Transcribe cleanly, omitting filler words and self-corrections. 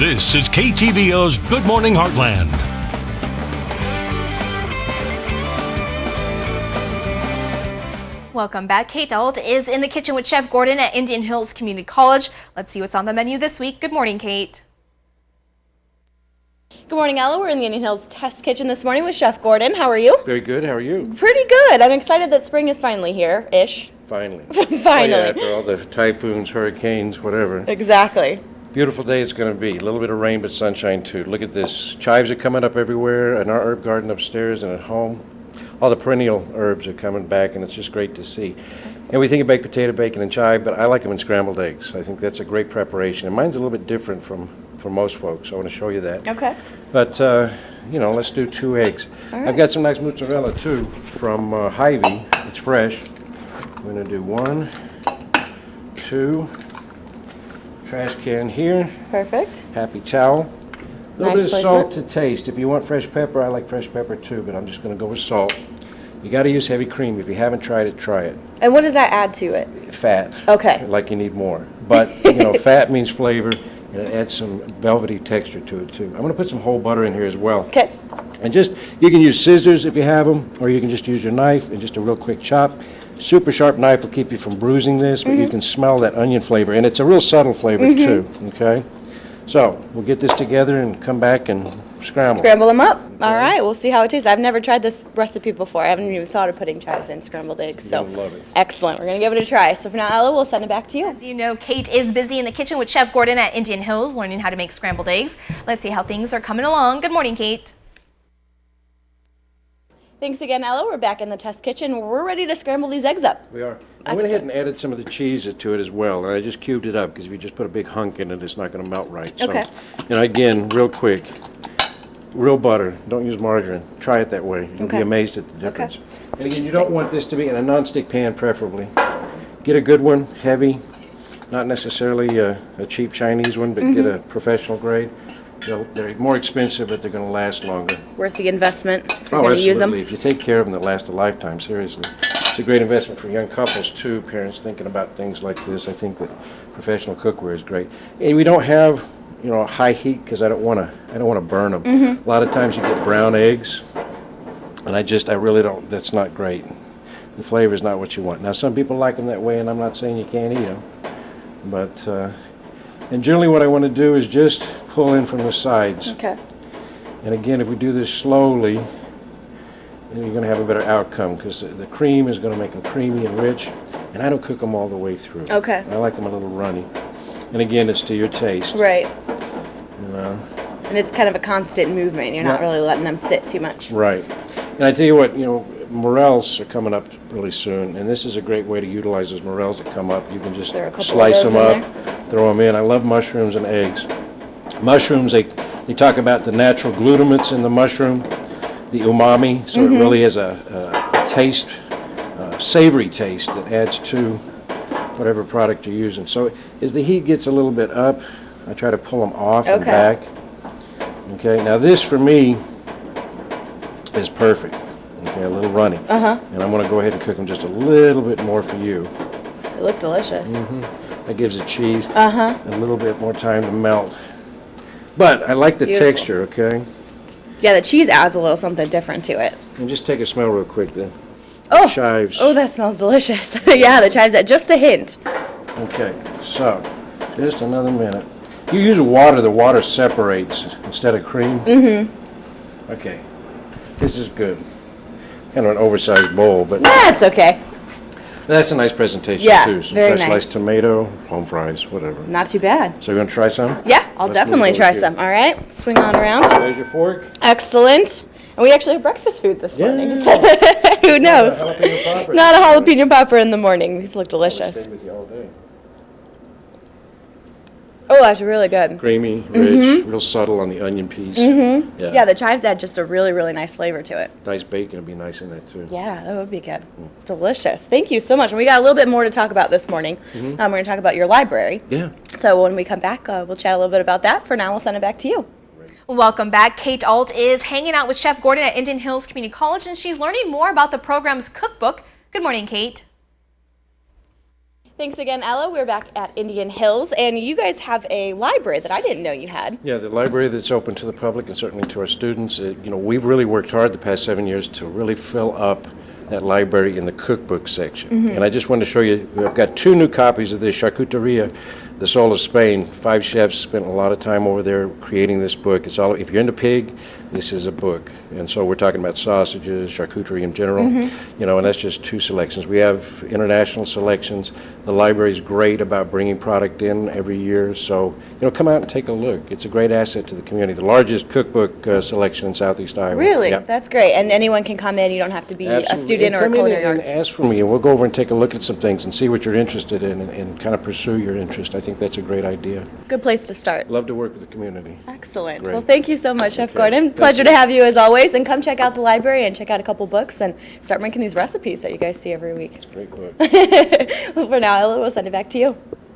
This is KTVO's Good Morning Heartland. Welcome back. Kate Alt is in the kitchen with Chef Gordon at Indian Hills Community College. Let's see what's on the menu this week. Good morning, Kate. Good morning, Ella. We're in the Indian Hills Test Kitchen this morning with Chef Gordon. How are you? Very good. How are you? Pretty good. I'm excited that spring is finally here-ish. Finally. Finally. Oh, yeah, after all the typhoons, hurricanes, whatever. Exactly. Beautiful day it's going to be. A little bit of rain, but sunshine too. Look at this. Chives are coming up everywhere in our herb garden upstairs and at home. All the perennial herbs are coming back, and it's just great to see. And we think of baked potato, bacon, and chive, but I like them in scrambled eggs. I think that's a great preparation. And mine's a little bit different from most folks. I want to show you that. Okay. But, let's do 2 eggs. All right. I've got some nice mozzarella, too, from Hy-Vee. It's fresh. I'm going to do 1, 2, trash can here. Perfect. Happy towel. A little Nice bit of salt to taste. If you want fresh pepper, I like fresh pepper too, but I'm just going to go with salt. You got to use heavy cream. If you haven't tried it, try it. And what does that add to it? Fat. Okay. Like you need more. But, fat means flavor, and it adds some velvety texture to it too. I'm going to put some whole butter in here as well. Okay. And you can use scissors if you have them, or you can just use your knife and just a real quick chop. Super sharp knife will keep you from bruising this, but you can smell that onion flavor, and it's a real subtle flavor too, okay? So, we'll get this together and come back and scramble. Scramble them up. Okay. All right, we'll see how it tastes. I've never tried this recipe before. I haven't even thought of putting chives in scrambled eggs. So, you'll love it. Excellent. We're going to give it a try. So for now, Ella, we'll send it back to you. As you know, Kate is busy in the kitchen with Chef Gordon at Indian Hills, learning how to make scrambled eggs. Let's see how things are coming along. Good morning, Kate. Thanks again, Ella. We're back in the test kitchen. We're ready to scramble these eggs up. We are. I went ahead and added some of the cheese to it as well, and I just cubed it up, because if you just put a big hunk in it, it's not going to melt right. Okay. So, again, real quick, real butter. Don't use margarine. Try it that way. You'll be amazed at the difference. Okay. And again, you don't want this to be in a nonstick pan, preferably. Get a good one, heavy, not necessarily a cheap Chinese one, but get a professional grade. They're more expensive, but they're going to last longer. Worth the investment if you're Oh, going to use them. absolutely. If you take care of them, they'll last a lifetime, seriously. It's a great investment for young couples, too, parents thinking about things like this. I think that professional cookware is great. And we don't have, high heat, because I don't want to burn them. A lot of times you get brown eggs, and I really don't, that's not great. The flavor is not what you want. Now, some people like them that way, and I'm not saying you can't eat them, but, and generally what I want to do is just pull in from the sides. Okay. And again, if we do this slowly, then you're going to have a better outcome, because the cream is going to make them creamy and rich, and I don't cook them all the way through. Okay. I like them a little runny. And again, it's to your taste. Right. You know. And it's kind of a constant movement. You're not really letting them sit too much. Right. And I tell you what, morels are coming up really soon, and this is a great way to utilize those morels that come up. You can just slice them up, throw them in. I love mushrooms and eggs. Mushrooms, they talk about the natural glutamates in the mushroom, the umami, so it really has a taste, savory taste that adds to whatever product you're using. So as the heat gets a little bit up, I try to pull them off and back. Okay, now this for me is perfect. Okay, a little runny. And I'm going to go ahead and cook them just a little bit more for you. They look delicious. That gives the cheese a little bit more time to melt. But I like the texture, okay? Yeah, the cheese adds a little something different to it. And just take a smell real quick then. Oh, chives. Oh, that smells delicious. Yeah, the chives, just a hint. Okay, so just another minute. You use water, the water separates instead of cream. Okay, this is good. Kind of an oversized bowl, but that's okay. That's a nice presentation too. Some very fresh sliced tomato, home fries, whatever. Not too bad. So you want to try some? Yeah, I'll definitely try some. All right, swing on around. There's your fork. Excellent. And we actually have breakfast food this morning. So who knows? Not a jalapeno popper in the morning. These look delicious. Stay with you all day. Oh, that's really good. Creamy, rich, real subtle on the onion piece. Yeah, the chives add just a really, really nice flavor to it. Diced bacon would be nice in that too. Yeah, that would be good. Delicious. Thank you so much. And we got a little bit more to talk about this morning. We're going to talk about your library. Yeah. So when we come back, we'll chat a little bit about that. For now, we'll send it back to you. Welcome back. Kate Alt is hanging out with Chef Gordon at Indian Hills Community College, and she's learning more about the program's cookbook. Good morning, Kate. Thanks again, Ella. We're back at Indian Hills, and you guys have a library that I didn't know you had. Yeah, the library that's open to the public and certainly to our students. We've really worked hard the past 7 years to really fill up that library in the cookbook section. And I just wanted to show you, I've got 2 new copies of this Charcuteria, The Soul of Spain. 5 chefs spent a lot of time over there creating this book. It's all, if you're into pig, this is a book. And so we're talking about sausages, charcuterie in general, and that's just 2 selections. We have international selections. The library's great about bringing product in every year. So, come out and take a look. It's a great asset to the community. The largest cookbook selection in Southeast Iowa. Really? Yeah. That's great. And anyone can come in. You don't have to be a student or a culinary and arts. ask for me, and we'll go over and take a look at some things and see what you're interested in and kind of pursue your interest. I think that's a great idea. Good place to start. Love to work with the community. Excellent. Great. Well, thank you so much, Chef Okay. Gordon. Thank Pleasure you. to have you as always. And come check out the library and check out a couple books and start making these recipes that you guys see every week. Great book. For now, Ella, we'll send it back to you.